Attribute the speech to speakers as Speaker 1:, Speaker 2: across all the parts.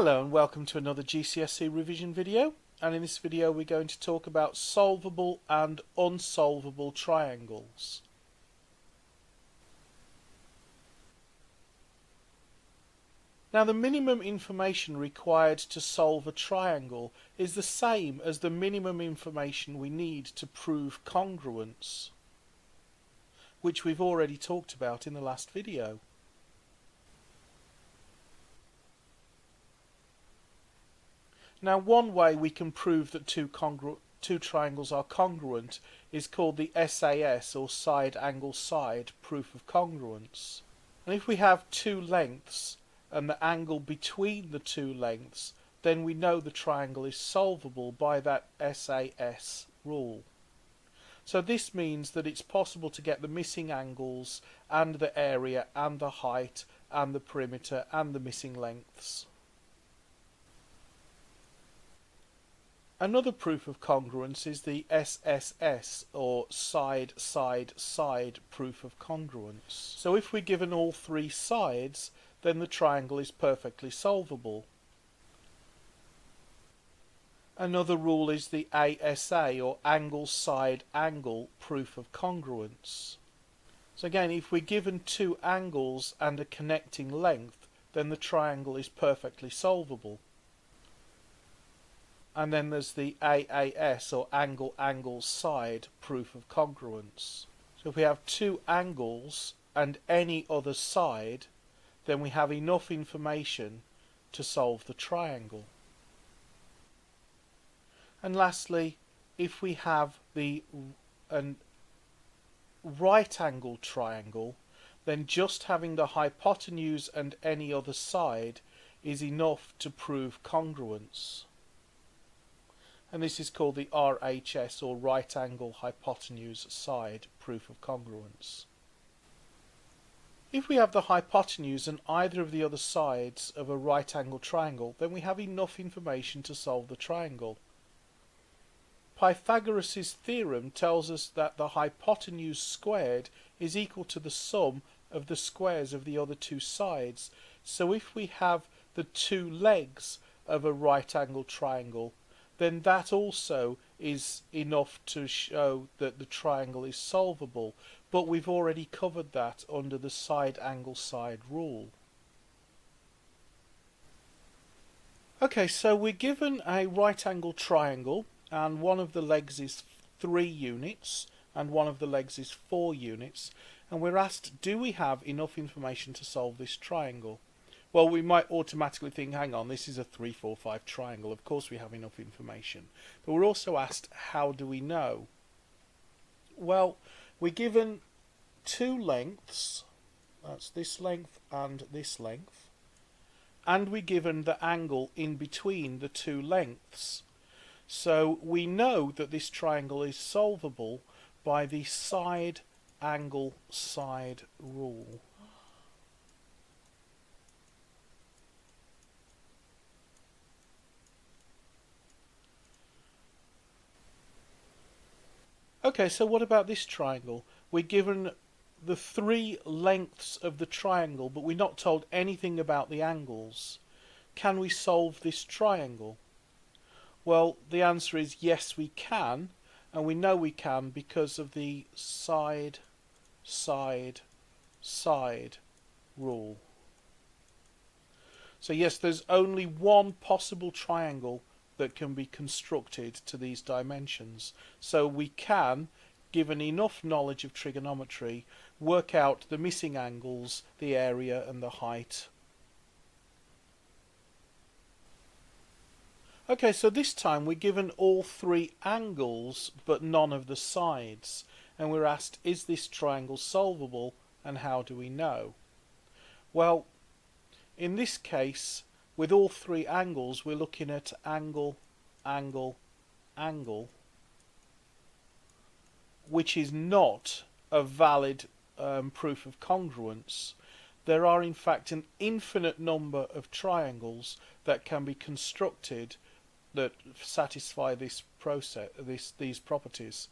Speaker 1: Hello and welcome to another GCSE revision video, and in this video we're going to talk about solvable and unsolvable triangles. Now the minimum information required to solve a triangle is the same as the minimum information we need to prove congruence, which we've already talked about in the last video. Now one way we can prove that two triangles are congruent is called the SAS, or side angle side proof of congruence. And if we have two lengths and the angle between the two lengths, then we know the triangle is solvable by that SAS rule. So this means that it's possible to get the missing angles and the area and the height and the perimeter and the missing lengths. Another proof of congruence is the SSS, or side-side-side proof of congruence. So if we're given all three sides, then the triangle is perfectly solvable. Another rule is the ASA, or angle-side-angle proof of congruence. So again, if we're given two angles and a connecting length, then the triangle is perfectly solvable. And then there's the AAS, or angle-angle-side proof of congruence. So if we have two angles and any other side, then we have enough information to solve the triangle. And lastly, if we have a right-angle triangle, then just having the hypotenuse and any other side is enough to prove congruence. And this is called the RHS, or right angle hypotenuse side proof of congruence. If we have the hypotenuse and either of the other sides of a right angle triangle, then we have enough information to solve the triangle. Pythagoras' theorem tells us that the hypotenuse squared is equal to the sum of the squares of the other two sides. So if we have the two legs of a right angle triangle, then that also is enough to show that the triangle is solvable, but we've already covered that under the side angle side rule. Okay, so we're given a right angle triangle, and one of the legs is 3 units and one of the legs is 4 units, and we're asked, do we have enough information to solve this triangle? Well, we might automatically think, hang on, this is a 3, 4, 5 triangle. Of course we have enough information. But we're also asked, how do we know? Well, we're given two lengths, that's this length and this length, and we're given the angle in between the two lengths. So we know that this triangle is solvable by the side angle side rule. Okay, so what about this triangle? We're given the 3 lengths of the triangle, but we're not told anything about the angles. Can we solve this triangle? Well, the answer is yes, we can, and we know we can because of the side, side, side rule. So yes, there's only one possible triangle that can be constructed to these dimensions. So we can, given enough knowledge of trigonometry, work out the missing angles, the area and the height. Okay, so this time we're given all 3 angles but none of the sides, and we're asked, is this triangle solvable and how do we know? Well, in this case, with all 3 angles, we're looking at angle, angle, angle, which is not a valid proof of congruence. There are in fact an infinite number of triangles that can be constructed that satisfy this process, these properties.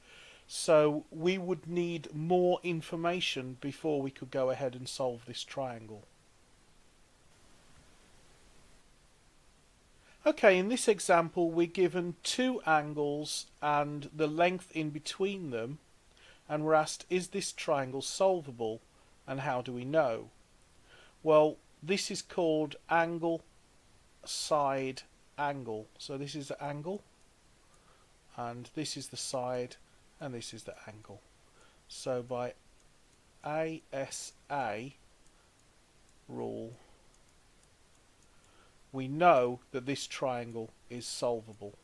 Speaker 1: So we would need more information before we could go ahead and solve this triangle. Okay, in this example we're given two angles and the length in between them, and we're asked, is this triangle solvable, and how do we know? Well, this is called angle side angle. So this is the angle, and this is the side, and this is the angle. So by ASA rule, we know that this triangle is solvable.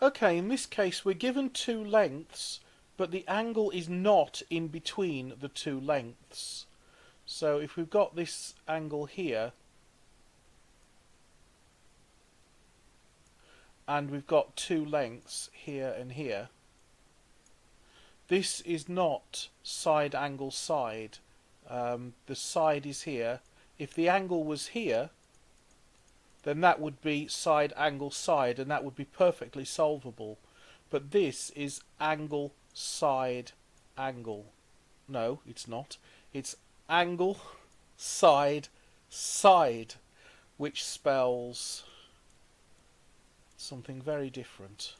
Speaker 1: Okay, in this case we're given two lengths, but the angle is not in between the two lengths. So if we've got this angle here, and we've got two lengths here and here, this is not side angle side. The side is here. If the angle was here, then that would be side angle side, and that would be perfectly solvable. But this is angle side angle. No, it's not. It's angle side side, which spells something very different.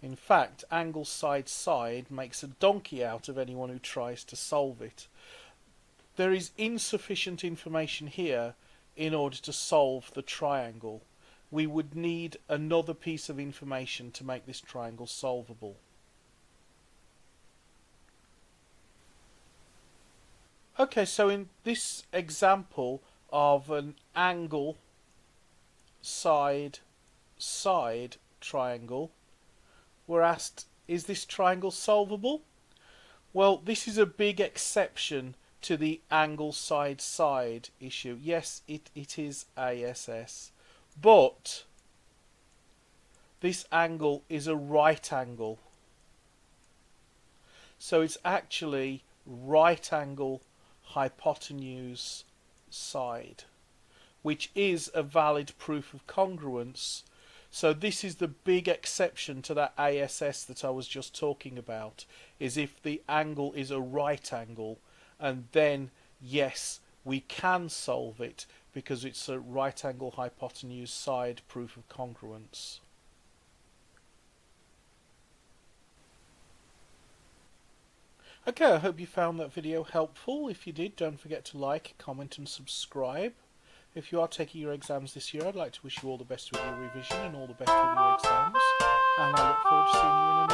Speaker 1: In fact, angle side side makes a donkey out of anyone who tries to solve it. There is insufficient information here in order to solve the triangle. We would need another piece of information to make this triangle solvable. Okay, so in this example of an angle side side triangle, we're asked, is this triangle solvable? Well, this is a big exception to the angle side side issue. Yes, it is ASS, but this angle is a right angle. So it's actually right angle hypotenuse side, which is a valid proof of congruence. So this is the big exception to that ASS that I was just talking about, is if the angle is a right angle, and then yes, we can solve it because it's a right angle hypotenuse side proof of congruence. Okay, I hope you found that video helpful. If you did, don't forget to like, comment and subscribe. If you are taking your exams this year, I'd like to wish you all the best with your revision and all the best with your exams. And I look forward to seeing you in the next